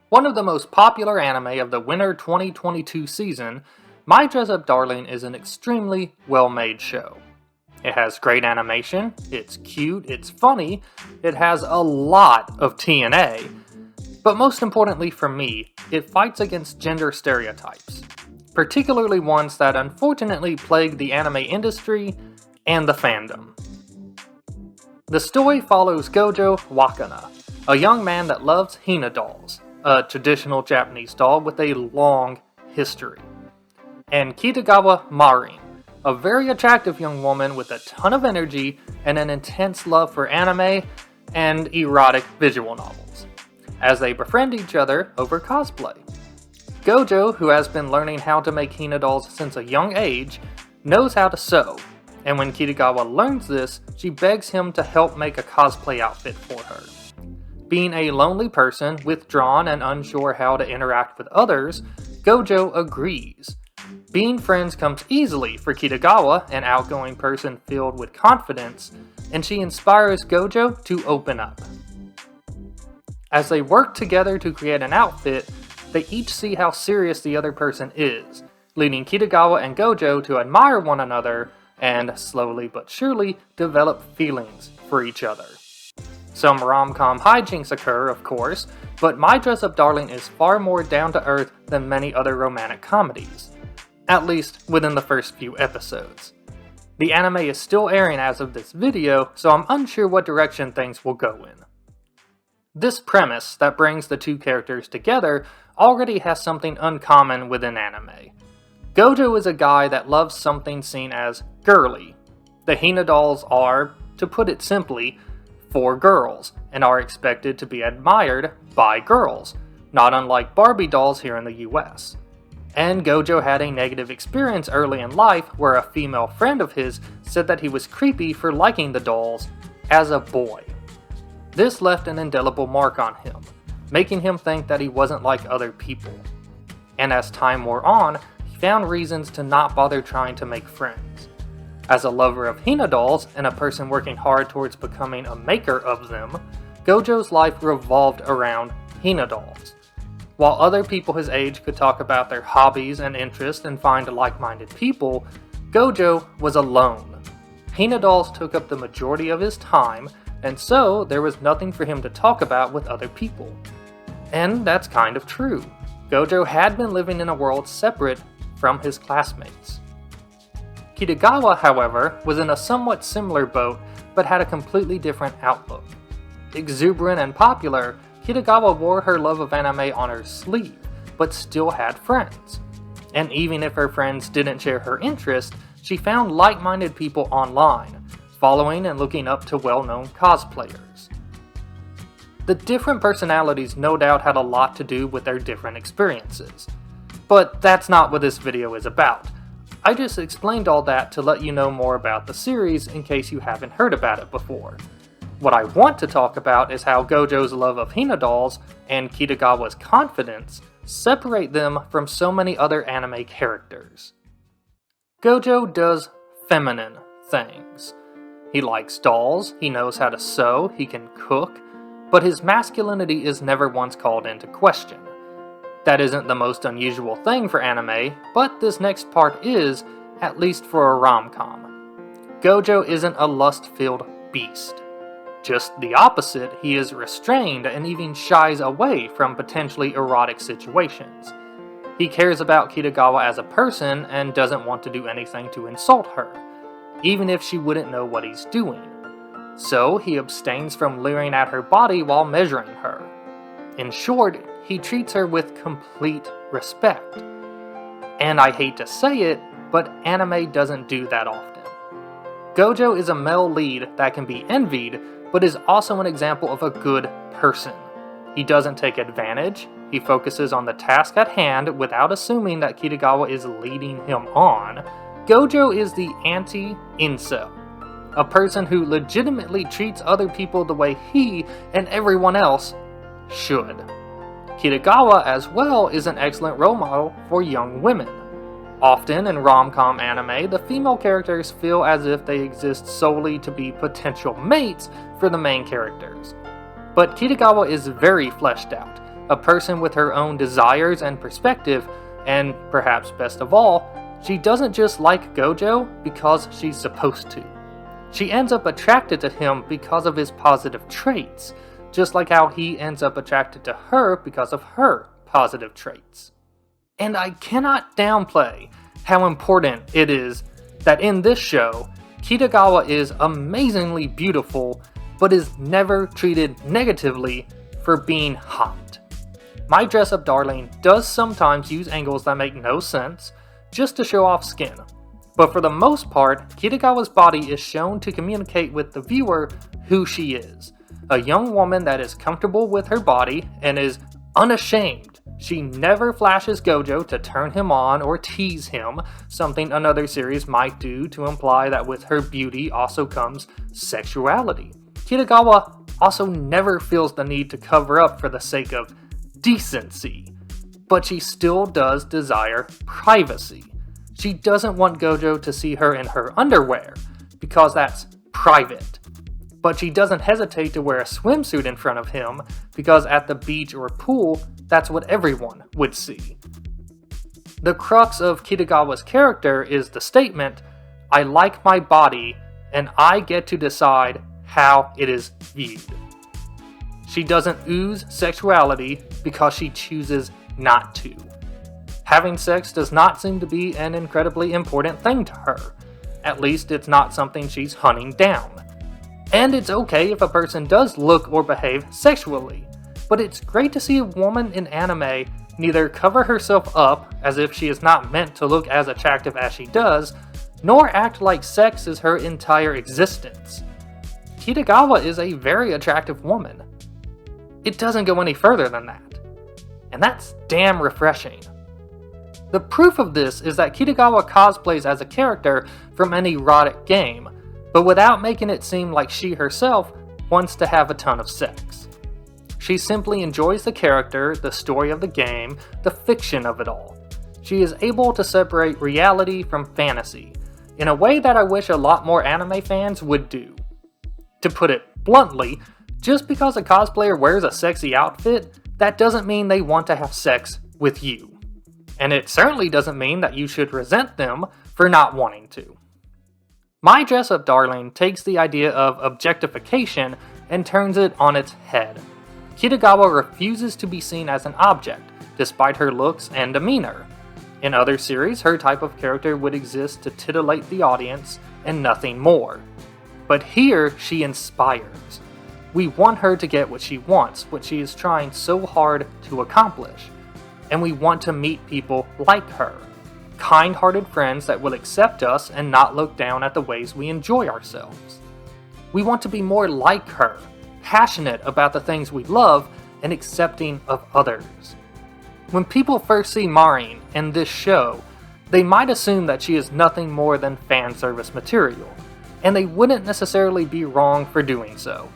One of the most popular anime of the winter 2022 season, My Dress-Up Darling is an extremely well-made show. It has great animation, it's cute, it's funny, it has a lot of TNA, but most importantly for me, it fights against gender stereotypes, particularly ones that unfortunately plague the anime industry and the fandom. The story follows Gojo Wakana, a young man that loves Hina dolls, a traditional Japanese doll with a long history, and Kirigawa Marin, a very attractive young woman with a ton of energy and an intense love for anime and erotic visual novels, as they befriend each other over cosplay. Gojo, who has been learning how to make Hina dolls since a young age, knows how to sew, and when Kirigawa learns this, she begs him to help make a cosplay outfit for her. Being a lonely person, withdrawn and unsure how to interact with others, Gojo agrees. Being friends comes easily for Kirigawa, an outgoing person filled with confidence, and she inspires Gojo to open up. As they work together to create an outfit, they each see how serious the other person is, leading Kirigawa and Gojo to admire one another and, slowly but surely, develop feelings for each other. Some rom-com hijinks occur, of course, but My Dress-Up Darling is far more down-to-earth than many other romantic comedies, at least within the first few episodes. The anime is still airing as of this video, so I'm unsure what direction things will go in. This premise that brings the two characters together already has something uncommon within anime. Gojo is a guy that loves something seen as girly. The Hina dolls are, to put it simply, for girls, and are expected to be admired by girls, not unlike Barbie dolls here in the US. And Gojo had a negative experience early in life where a female friend of his said that he was creepy for liking the dolls as a boy. This left an indelible mark on him, making him think that he wasn't like other people. And as time wore on, he found reasons to not bother trying to make friends. As a lover of Hina dolls and a person working hard towards becoming a maker of them, Gojo's life revolved around Hina dolls. While other people his age could talk about their hobbies and interests and find like-minded people, Gojo was alone. Hina dolls took up the majority of his time, and so there was nothing for him to talk about with other people. And that's kind of true. Gojo had been living in a world separate from his classmates. Kirigawa, however, was in a somewhat similar boat, but had a completely different outlook. Exuberant and popular, Kirigawa wore her love of anime on her sleeve, but still had friends. And even if her friends didn't share her interest, she found like-minded people online, following and looking up to well-known cosplayers. The different personalities no doubt had a lot to do with their different experiences. But that's not what this video is about. I just explained all that to let you know more about the series in case you haven't heard about it before. What I want to talk about is how Gojo's love of Hina dolls and Kirigawa's confidence separate them from so many other anime characters. Gojo does feminine things. He likes dolls, he knows how to sew, he can cook, but his masculinity is never once called into question. That isn't the most unusual thing for anime, but this next part is, at least for a rom-com. Gojo isn't a lust-filled beast. Just the opposite, he is restrained and even shies away from potentially erotic situations. He cares about Kirigawa as a person and doesn't want to do anything to insult her, even if she wouldn't know what he's doing. So he abstains from leering at her body while measuring her. In short, he treats her with complete respect. And I hate to say it, but anime doesn't do that often. Gojo is a male lead that can be envied, but is also an example of a good person. He doesn't take advantage, he focuses on the task at hand without assuming that Kirigawa is leading him on. Gojo is the anti-incel, a person who legitimately treats other people the way he and everyone else should. Kirigawa, as well, is an excellent role model for young women. Often in rom-com anime, the female characters feel as if they exist solely to be potential mates for the main characters. But Kirigawa is very fleshed out, a person with her own desires and perspective, and perhaps best of all, she doesn't just like Gojo because she's supposed to. She ends up attracted to him because of his positive traits, just like how he ends up attracted to her because of her positive traits. And I cannot downplay how important it is that in this show, Kirigawa is amazingly beautiful, but is never treated negatively for being hot. My dress-up darling does sometimes use angles that make no sense, just to show off skin. But for the most part, Kirigawa's body is shown to communicate with the viewer who she is. A young woman that is comfortable with her body and is unashamed. She never flashes Gojo to turn him on or tease him, something another series might do to imply that with her beauty also comes sexuality. Kirigawa also never feels the need to cover up for the sake of decency, but she still does desire privacy. She doesn't want Gojo to see her in her underwear, because that's private. But she doesn't hesitate to wear a swimsuit in front of him, because at the beach or pool, that's what everyone would see. The crux of Kirigawa's character is the statement, "I like my body, and I get to decide how it is viewed." She doesn't ooze sexuality because she chooses not to. Having sex does not seem to be an incredibly important thing to her. At least it's not something she's hunting down. And it's okay if a person does look or behave sexually, but it's great to see a woman in anime neither cover herself up as if she is not meant to look as attractive as she does, nor act like sex is her entire existence. Kirigawa is a very attractive woman. It doesn't go any further than that. And that's damn refreshing. The proof of this is that Kirigawa cosplays as a character from an erotic game, but without making it seem like she herself wants to have a ton of sex. She simply enjoys the character, the story of the game, the fiction of it all. She is able to separate reality from fantasy, in a way that I wish a lot more anime fans would do. To put it bluntly, just because a cosplayer wears a sexy outfit, that doesn't mean they want to have sex with you. And it certainly doesn't mean that you should resent them for not wanting to. My dress-up darling takes the idea of objectification and turns it on its head. Kirigawa refuses to be seen as an object, despite her looks and demeanor. In other series, her type of character would exist to titillate the audience and nothing more. But here, she inspires. We want her to get what she wants, what she is trying so hard to accomplish. And we want to meet people like her. Kind-hearted friends that will accept us and not look down at the ways we enjoy ourselves. We want to be more like her, passionate about the things we love and accepting of others. When people first see Marin in this show, they might assume that she is nothing more than fan service material, and they wouldn't necessarily be wrong for doing so.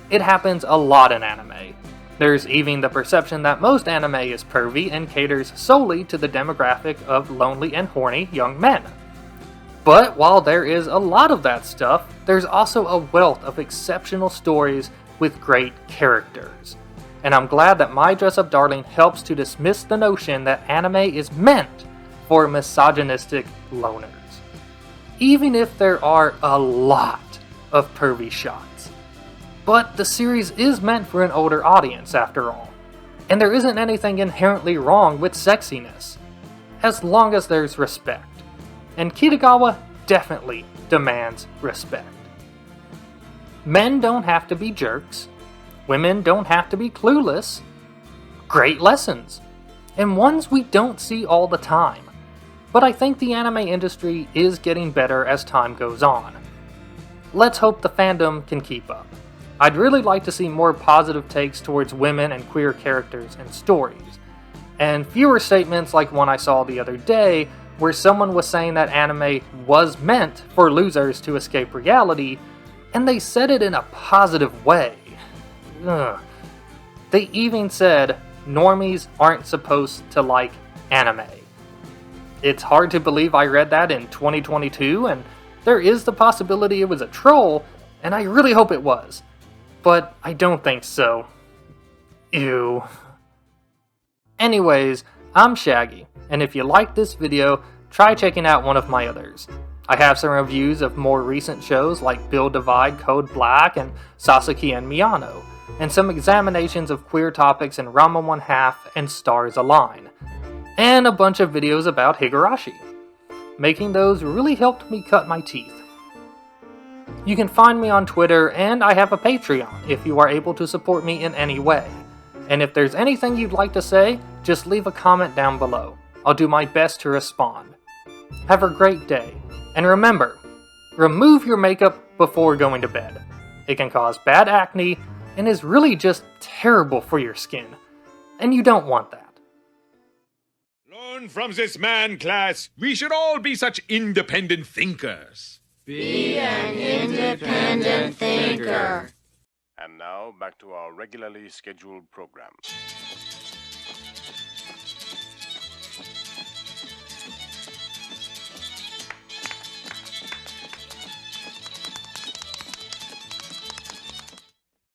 It happens a lot in anime. There's even the perception that most anime is pervy and caters solely to the demographic of lonely and horny young men. But while there is a lot of that stuff, there's also a wealth of exceptional stories with great characters. And I'm glad that My Dress-Up Darling helps to dismiss the notion that anime is meant for misogynistic loners. Even if there are a lot of pervy shots. But the series is meant for an older audience, after all. And there isn't anything inherently wrong with sexiness, as long as there's respect. And Kirigawa definitely demands respect. Men don't have to be jerks. Women don't have to be clueless. Great lessons. And ones we don't see all the time. But I think the anime industry is getting better as time goes on. Let's hope the fandom can keep up. I'd really like to see more positive takes towards women and queer characters and stories, and fewer statements like one I saw the other day where someone was saying that anime was meant for losers to escape reality, and they said it in a positive way. Ugh. They even said normies aren't supposed to like anime. It's hard to believe I read that in 2022, and there is the possibility it was a troll, and I really hope it was. But I don't think so. Ew. Anyways, I'm Shaggy, and if you like this video, try checking out one of my others. I have some reviews of more recent shows like Build Divide Code Black and Sasaki and Miyano, and some examinations of queer topics in Ranma 1/2 and Stars Align, and a bunch of videos about Higurashi. Making those really helped me cut my teeth. You can find me on Twitter, and I have a Patreon if you are able to support me in any way. And if there's anything you'd like to say, just leave a comment down below. I'll do my best to respond. Have a great day, and remember, remove your makeup before going to bed. It can cause bad acne, and is really just terrible for your skin, and you don't want that. Learn from this man, class. We should all be such independent thinkers. Be an independent thinker. And now, back to our regularly scheduled program.